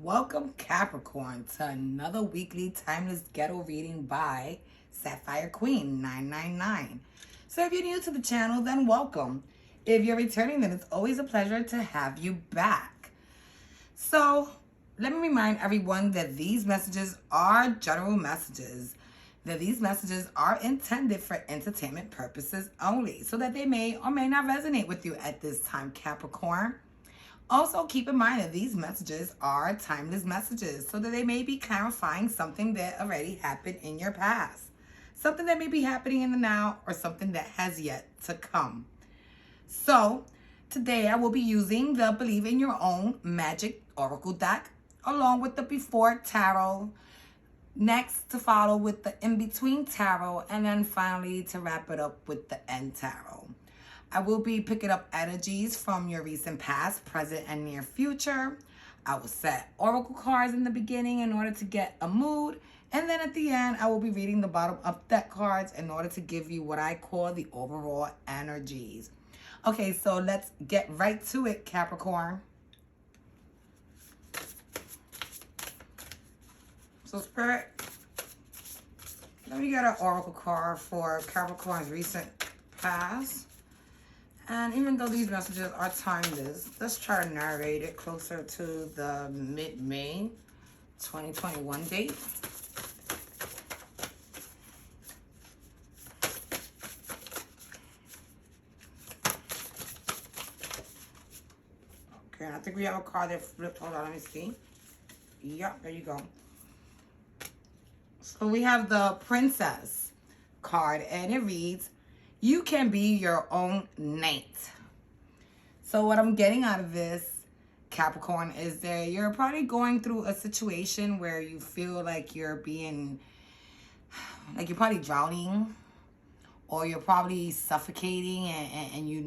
Welcome, Capricorn, to another weekly timeless ghetto reading by Sapphire Queen 999. So if you're new to the channel, then welcome. If you're returning, then it's always a pleasure to have you back. So let me remind everyone that these messages are general messages, that these messages are intended for entertainment purposes only, so that they may or may not resonate with you at this time, Capricorn. Also, keep in mind that these messages are timeless messages, so that they may be clarifying something that already happened in your past, something that may be happening in the now, or something that has yet to come. So, today I will be using the Believe in Your Own Magic Oracle deck, along with the Before Tarot, next to follow with the In Between Tarot, and then finally to wrap it up with the End Tarot. I will be picking up energies from your recent past, present, and near future. I will set oracle cards in the beginning in order to get a mood. And then at the end, I will be reading the bottom of deck cards in order to give you what I call the overall energies. Okay, so let's get right to it, Capricorn. So Spirit, let me get an oracle card for Capricorn's recent past. And even though these messages are timeless, let's try to narrate it closer to the mid-May 2021 date. Okay, I think we have a card that flipped. Hold on, let me see. Yep, there you go. So we have the Princess card, and it reads, you can be your own knight. So what I'm getting out of this, Capricorn, is that you're probably going through a situation where you feel like you're being, like you're probably drowning, or you're probably suffocating, and you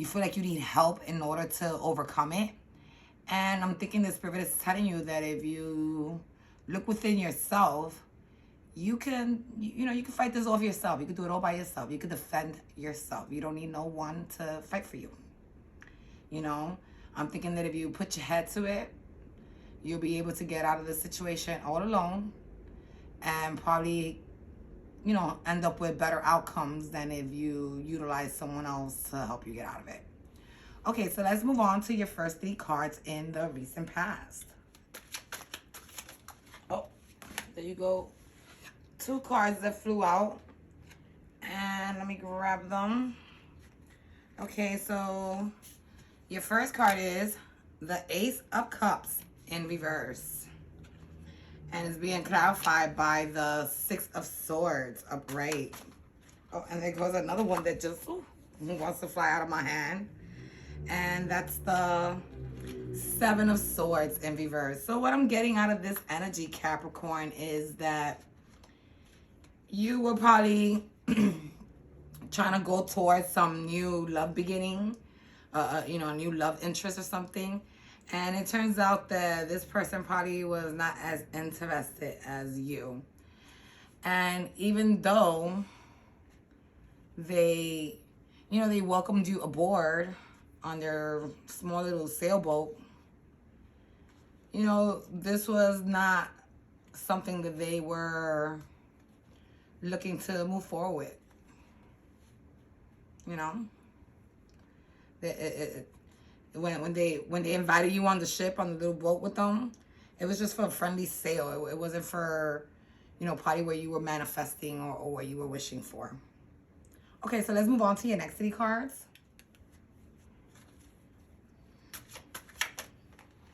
feel like you need help in order to overcome it. And I'm thinking the Spirit is telling you that if you look within yourself, you can fight this off yourself. You can do it all by yourself. You can defend yourself. You don't need no one to fight for you. You know, I'm thinking that if you put your head to it, you'll be able to get out of the situation all alone and probably, end up with better outcomes than if you utilize someone else to help you get out of it. Okay, so let's move on to your first 3 cards in the recent past. Oh, there you go. 2 cards that flew out, and let me grab them. Okay, so your first card is the Ace of Cups in reverse, and it's being clarified by the 6 of Swords upright. Oh, and there goes another one that just wants to fly out of my hand, and that's the 7 of Swords in reverse. So what I'm getting out of this energy, Capricorn, is that you were probably trying to go towards some new love beginning, a new love interest or something. And it turns out that this person probably was not as interested as you. And even though they welcomed you aboard on their small little sailboat, this was not something that they were looking to move forward with. When they invited you on the ship, on the little boat with them, it was just for a friendly sail. It wasn't for, probably where you were manifesting or what you were wishing for. Okay, so let's move on to your next 3 cards.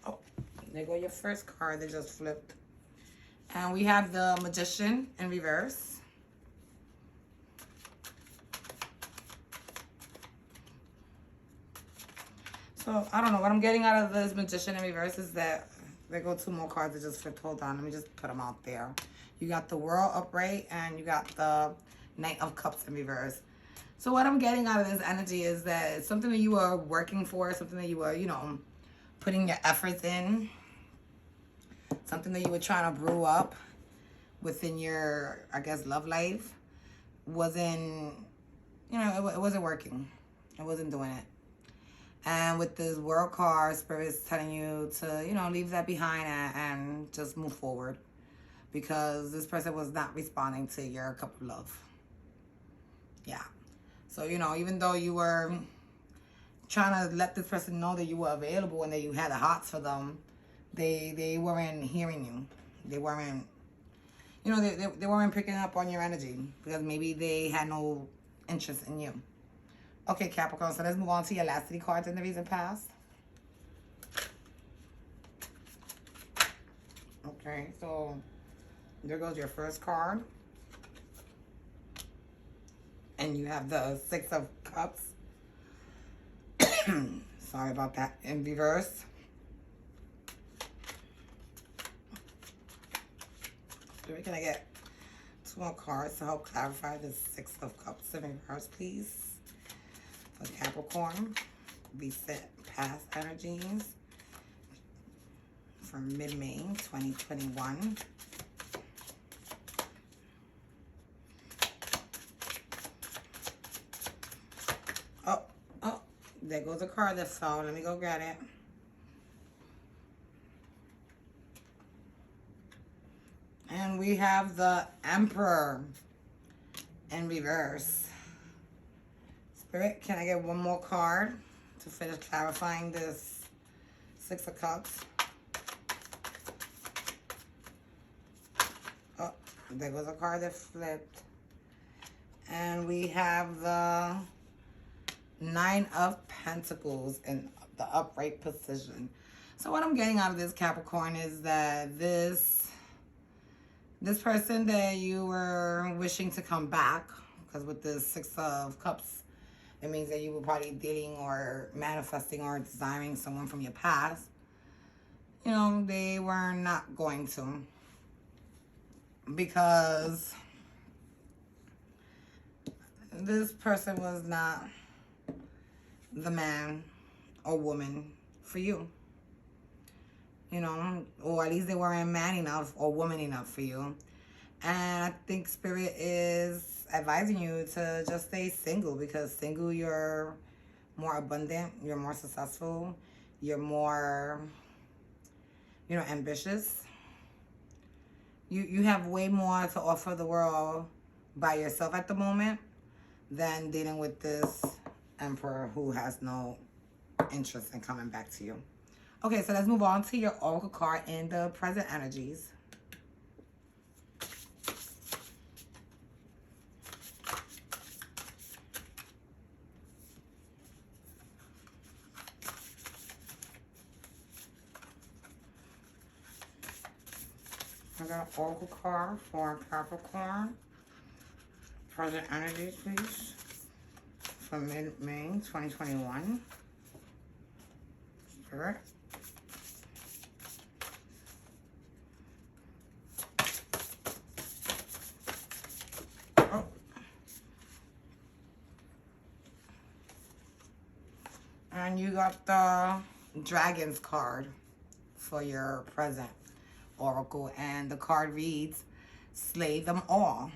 Oh, there go your first card that just flipped. And we have the Magician in reverse. So, I don't know. What I'm getting out of this Magician in reverse is that there go 2 more cards that just flipped. Hold on. Let me just put them out there. You got the World upright, and you got the Knight of Cups in reverse. So, what I'm getting out of this energy is that it's something that you were working for, something that you were, putting your efforts in, something that you were trying to brew up within your, I guess, love life wasn't, it wasn't working. It wasn't doing it. And with this World card, Spirit is telling you to, you know, leave that behind and just move forward. Because this person was not responding to your cup of love. Yeah. So, you know, even though you were trying to let this person know that you were available and that you had the hots for them, they weren't hearing you. They weren't, you know, they weren't picking up on your energy because maybe they had no interest in you. Okay, Capricorn, so let's move on to your last 3 cards in the recent past. Okay, so there goes your first card. And you have the 6 of Cups. Sorry about that. In reverse. Can I get 2 more cards to help clarify the 6 of Cups in reverse, please? For Capricorn. Reset past energies. From mid-May 2021. Oh, there goes a card that fell. Let me go get it. And we have the Emperor in reverse. Spirit, can I get 1 more card to finish clarifying this 6 of Cups? Oh, there goes a card that flipped. And we have the 9 of Pentacles in the upright position. So what I'm getting out of this, Capricorn, is that this person that you were wishing to come back, because with the 6 of Cups, it means that you were probably dealing or manifesting or desiring someone from your past. You know, they were not going to. Because this person was not the man or woman for you. You know, or at least they weren't man enough or woman enough for you. And I think Spirit is advising you to just stay single, because single, you're more abundant, you're more successful, you're more, you know, ambitious. You have way more to offer the world by yourself at the moment than dealing with this Emperor who has no interest in coming back to you. Okay, so let's move on to your Oracle card in the present energies. I got an Oracle card for Capricorn. Present energies, please. From mid-May 2021. Spirit. Oh. And you got the Dragons card for your present Oracle. And the card reads, slay them all.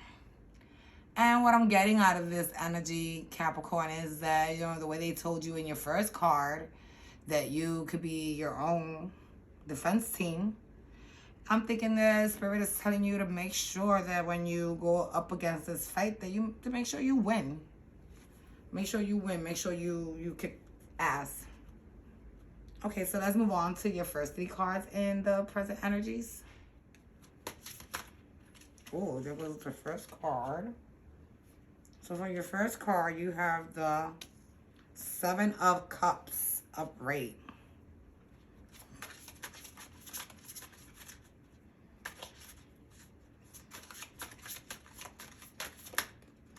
And what I'm getting out of this energy, Capricorn, is that, you know, the way they told you in your first card that you could be your own defense team. I'm thinking that Spirit is telling you to make sure that when you go up against this fight, that to make sure you win. Make sure you win. Make sure you kick ass. Okay, so let's move on to your first 3 cards in the present energies. Oh, there was the first card. So for your first card, you have the 7 of Cups upright.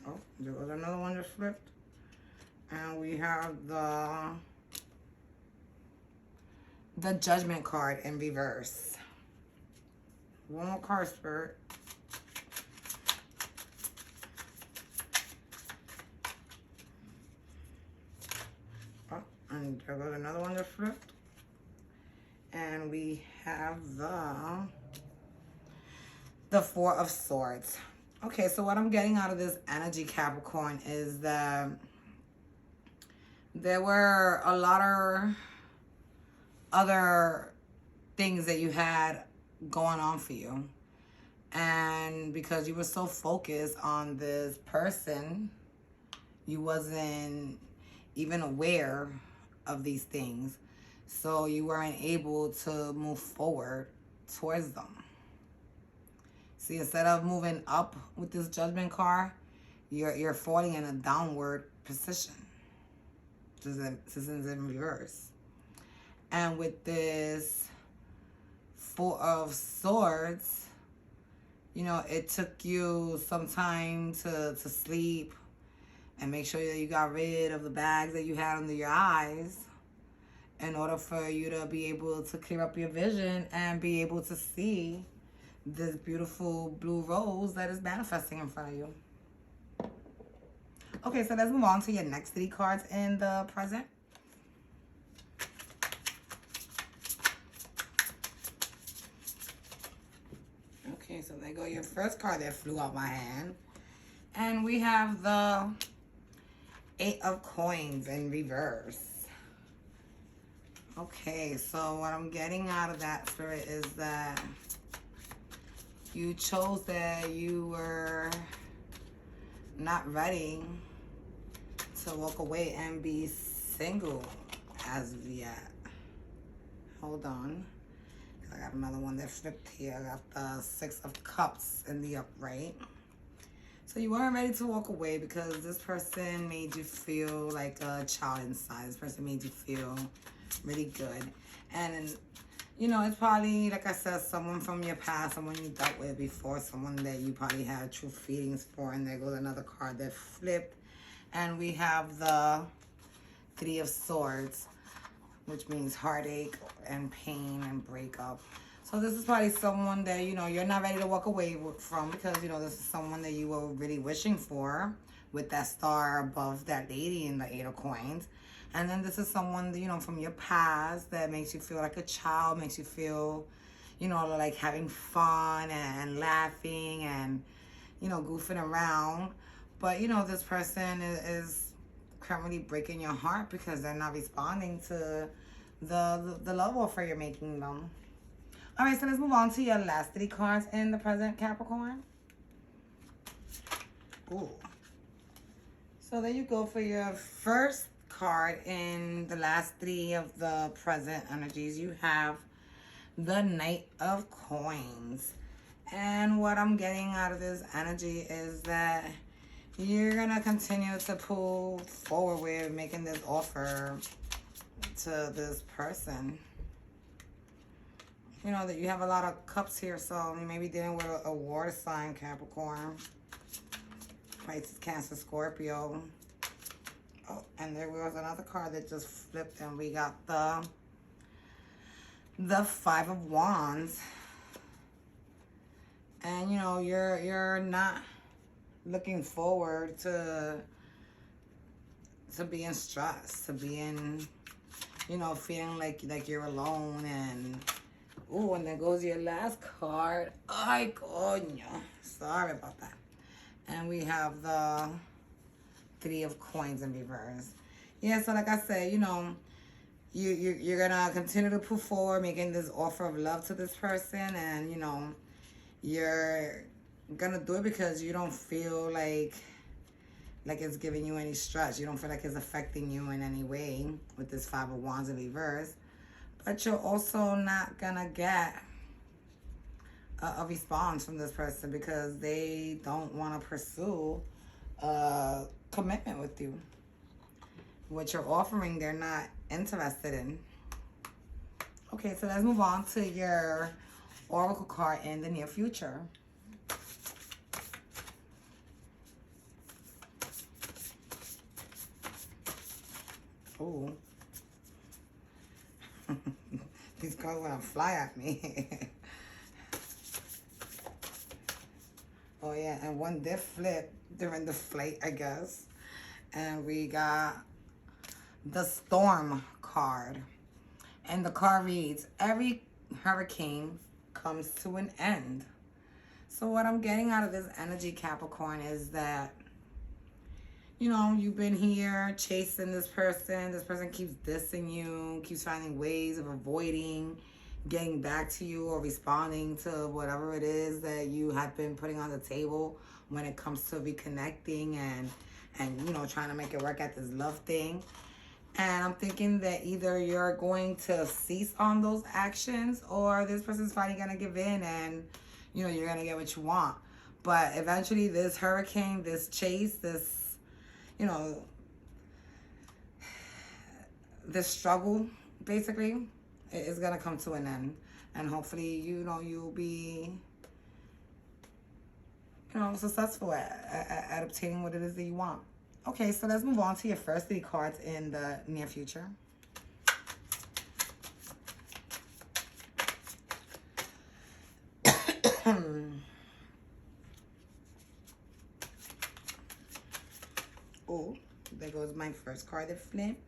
Oh, there was another one that flipped. And we have the Judgment card in reverse. 1 more card, Spirit. And there goes another one that flipped. And we have the 4 of Swords. Okay, so what I'm getting out of this energy, Capricorn, is that there were a lot of other things that you had going on for you. And because you were so focused on this person, you wasn't even aware of these things. So you weren't able to move forward towards them. See, instead of moving up with this Judgment card, you're falling in a downward position. This is in reverse. And with this Four of Swords, you know, it took you some time to sleep and make sure that you got rid of the bags that you had under your eyes in order for you to be able to clear up your vision and be able to see this beautiful blue rose that is manifesting in front of you. Okay, so let's move on to your next 3 cards in the present. Okay, so there go your first card that flew out my hand. And we have the 8 of Coins in reverse. Okay, so what I'm getting out of that, Spirit, is that you chose that you were not ready to walk away and be single as of yet. Hold on. I got another one that flipped here. I got the 6 of Cups in the upright. So you weren't ready to walk away because this person made you feel like a child inside. This person made you feel really good. And, you know, it's probably, like I said, someone from your past, someone you dealt with before, someone that you probably had true feelings for. And there goes another card that flipped. And we have the 3 of Swords, which means heartache and pain and breakup. So this is probably someone that, you know, you're not ready to walk away from because, you know, this is someone that you were really wishing for with that star above that lady in the 8 of Coins. And then this is someone, you know, from your past that makes you feel like a child, makes you feel, you know, like having fun and laughing and, you know, goofing around. But, you know, this person is currently breaking your heart because they're not responding to the love offer you're making them. All right, so let's move on to your last 3 cards in the present, Capricorn. Ooh. So there you go for your first card in the last 3 of the present energies. You have the Knight of Coins. And what I'm getting out of this energy is that you're going to continue to pull forward with making this offer to this person. You know, that you have a lot of cups here, so you may be dealing with a water sign, Capricorn. Pisces, Cancer, Scorpio. Oh, and there was another card that just flipped, and we got the 5 of Wands. And, you know, you're not looking forward to being stressed, to being, you know, feeling like you're alone. And ooh, and there goes your last card. Ay, coño. Sorry about that. And we have the 3 of Coins in reverse. Yeah, so like I said, you know, you're gonna continue to push forward, making this offer of love to this person, and, you know, you're gonna do it because you don't feel like it's giving you any stress. You don't feel like it's affecting you in any way with this 5 of Wands in reverse. But you're also not gonna get a response from this person because they don't want to pursue a commitment with you. What you're offering, they're not interested in. Okay, so let's move on to your Oracle card in the near future. Ooh. These cards want to fly at me. Oh, yeah, and one did flip during the flight, I guess. And we got the Storm card. And the card reads, every hurricane comes to an end. So what I'm getting out of this energy, Capricorn, is that you know, you've been here chasing this person. This person keeps dissing you, keeps finding ways of avoiding getting back to you or responding to whatever it is that you have been putting on the table when it comes to reconnecting and you know, trying to make it work at this love thing. And I'm thinking that either you're going to cease on those actions or this person's finally going to give in and, you know, you're going to get what you want. But eventually this hurricane, this chase, this, you know, this struggle, basically, is going to come to an end. And hopefully, you know, you'll be, you know, successful at obtaining what it is that you want. Okay, so let's move on to your first 3 cards in the near future. Oh, there goes my first card that flipped.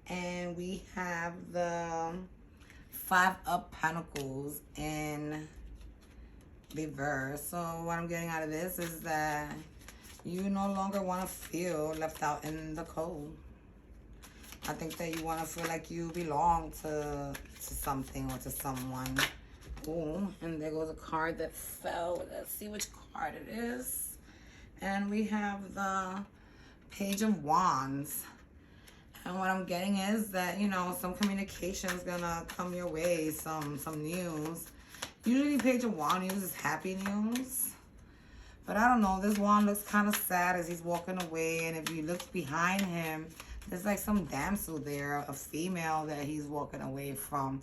And we have the 5 of Pentacles in reverse. So what I'm getting out of this is that you no longer want to feel left out in the cold. I think that you want to feel like you belong to something or to someone. Ooh, and there goes a card that fell. Let's see which card it is. And we have the Page of Wands. And what I'm getting is that, you know, some communication is going to come your way, some news. Usually Page of Wands news is happy news. But I don't know, this wand looks kind of sad as he's walking away. And if you look behind him, there's like some damsel there, a female that he's walking away from.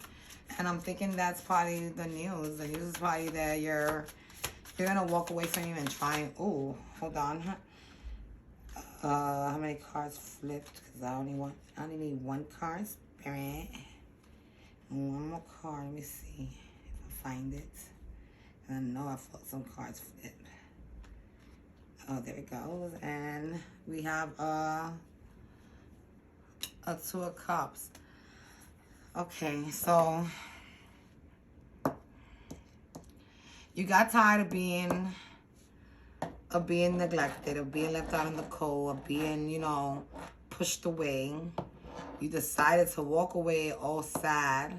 And I'm thinking that's probably the news. The news is probably that you're going to walk away from him and try and, oh, hold on. How many cards flipped? Because I only need 1 card. Spirit. And 1 more card. Let me see if I find it. And I know I felt some cards flip. Oh, there it goes. And we have a 2 of Cups. Okay, so you got tired of being neglected, of being left out in the cold, of being, you know, pushed away. You decided to walk away all sad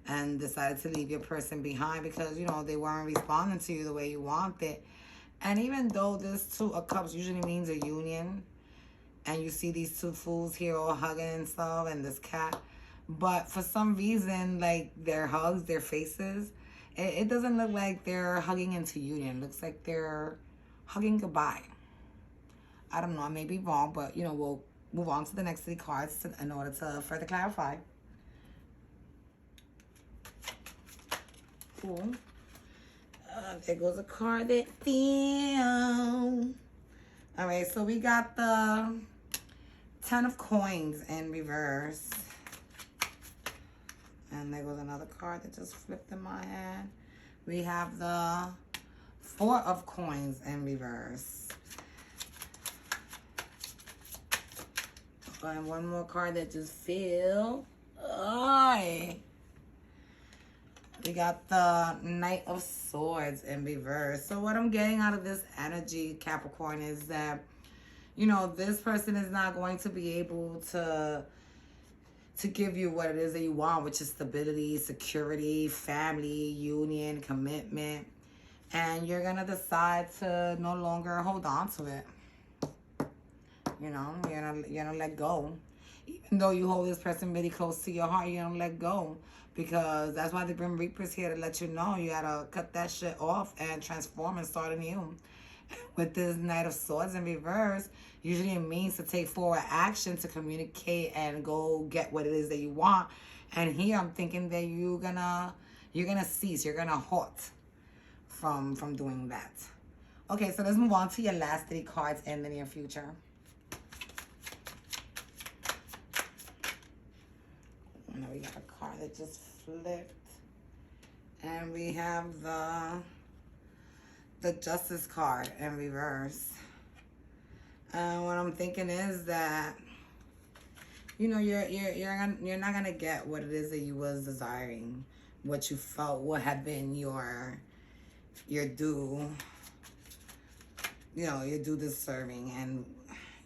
and decided to leave your person behind because, you know, they weren't responding to you the way you wanted. And even though this 2 of Cups usually means a union, and you see these 2 fools here all hugging and stuff, and this cat, but for some reason, like their hugs, their faces, it doesn't look like they're hugging into union. It looks like they're hugging goodbye. I don't know, I may be wrong, but, you know, we'll move on to the next 3 cards in order to further clarify. Cool. There goes a card that fell. All right, so we got the 10 of Coins in reverse. And there goes another card that just flipped in my hand. We have the 4 of Coins in reverse. And 1 more card that just fell. Oh, we got the Knight of Swords in reverse. So what I'm getting out of this energy, Capricorn, is that, you know, this person is not going to be able to give you what it is that you want, which is stability, security, family, union, commitment. And you're going to decide to no longer hold on to it. You know, you're gonna let go. Even though you hold this person really close to your heart, you're gonna let go. Because that's why the Grim Reaper's here to let you know you gotta cut that shit off and transform and start anew. With this Knight of Swords in reverse, usually it means to take forward action, to communicate and go get what it is that you want. And here I'm thinking that you're gonna cease, you're gonna halt from doing that. Okay, so let's move on to your last 3 cards in the near future. Now we got a card that just flipped. And we have the Justice card in reverse. And what I'm thinking is that, you know, you're not gonna get what it is that you was desiring, what you felt would have been your due, you know, your due deserving. And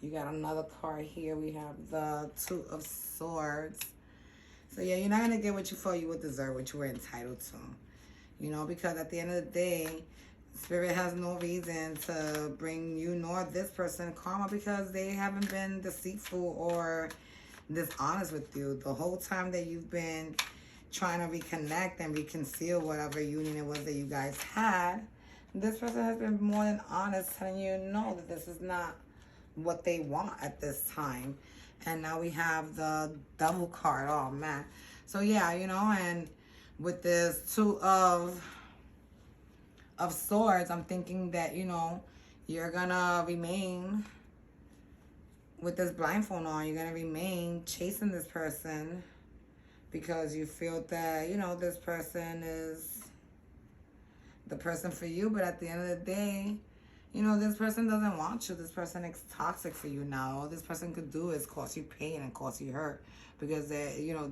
You got another card here. We have the Two of Swords. So yeah, you're not going to get what you felt you would deserve, what you were entitled to. You know, because at the end of the day, Spirit has no reason to bring you nor this person karma because they haven't been deceitful or dishonest with you. The whole time that you've been trying to reconnect and reconcile whatever union it was that you guys had, this person has been more than honest, telling you no, that this is not what they want at this time. And now we have the Devil card. Oh man. So yeah, you know, and with this Two of Swords, I'm thinking that, you know, you're gonna remain with this blindfold on. You're gonna remain chasing this person because you feel that, you know, this person is the person for you. But at the end of the day, you know, this person doesn't want you. This person is toxic for you now. All this person could do is cause you pain and cause you hurt because they, you know,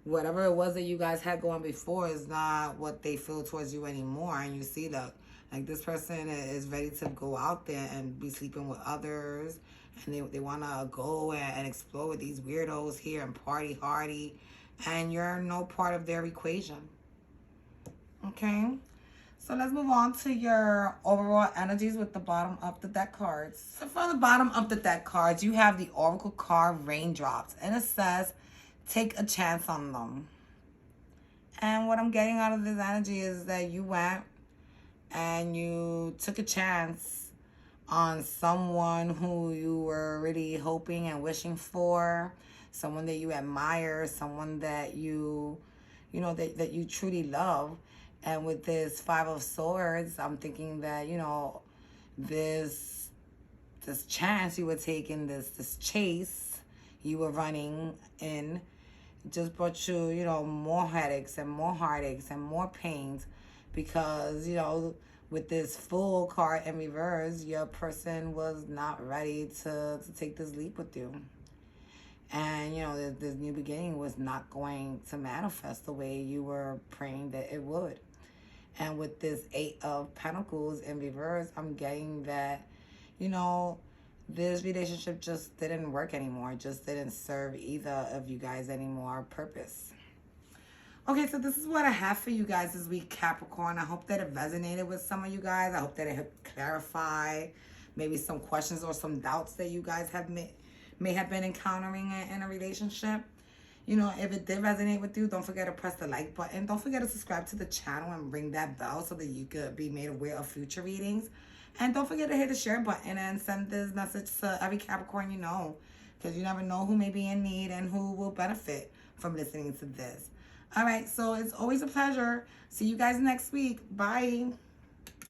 whatever it was that you guys had going before is not what they feel towards you anymore. And you see that, like, this person is ready to go out there and be sleeping with others. And they want to go and explore with these weirdos here and party hardy. And you're no part of their equation. Okay? So let's move on to your overall energies with the bottom of the deck cards. So for the bottom of the deck cards, you have the Oracle card Raindrops. And it says, take a chance on them. And what I'm getting out of this energy is that you went and you took a chance on someone who you were really hoping and wishing for, someone that you admire, someone that you know, that you truly love. And with this Five of Swords, I'm thinking that, you know, this chance you were taking, this chase you were running in, just brought you, you know, more headaches and more heartaches and more pains because, you know, with this Fool card in reverse, your person was not ready to take this leap with you. And, you know, this new beginning was not going to manifest the way you were praying that it would. And with this Eight of Pentacles in reverse, I'm getting that, you know, this relationship just didn't work anymore. It just didn't serve either of you guys anymore purpose. Okay, so this is what I have for you guys this week, Capricorn. I hope that it resonated with some of you guys. I hope that it helped clarify maybe some questions or some doubts that you guys have may have been encountering in a relationship. You know, if it did resonate with you, don't forget to press the like button. Don't forget to subscribe to the channel and ring that bell so that you could be made aware of future readings. And don't forget to hit the share button and send this message to every Capricorn you know, because you never know who may be in need and who will benefit from listening to this. All right, so it's always a pleasure. See you guys next week. Bye.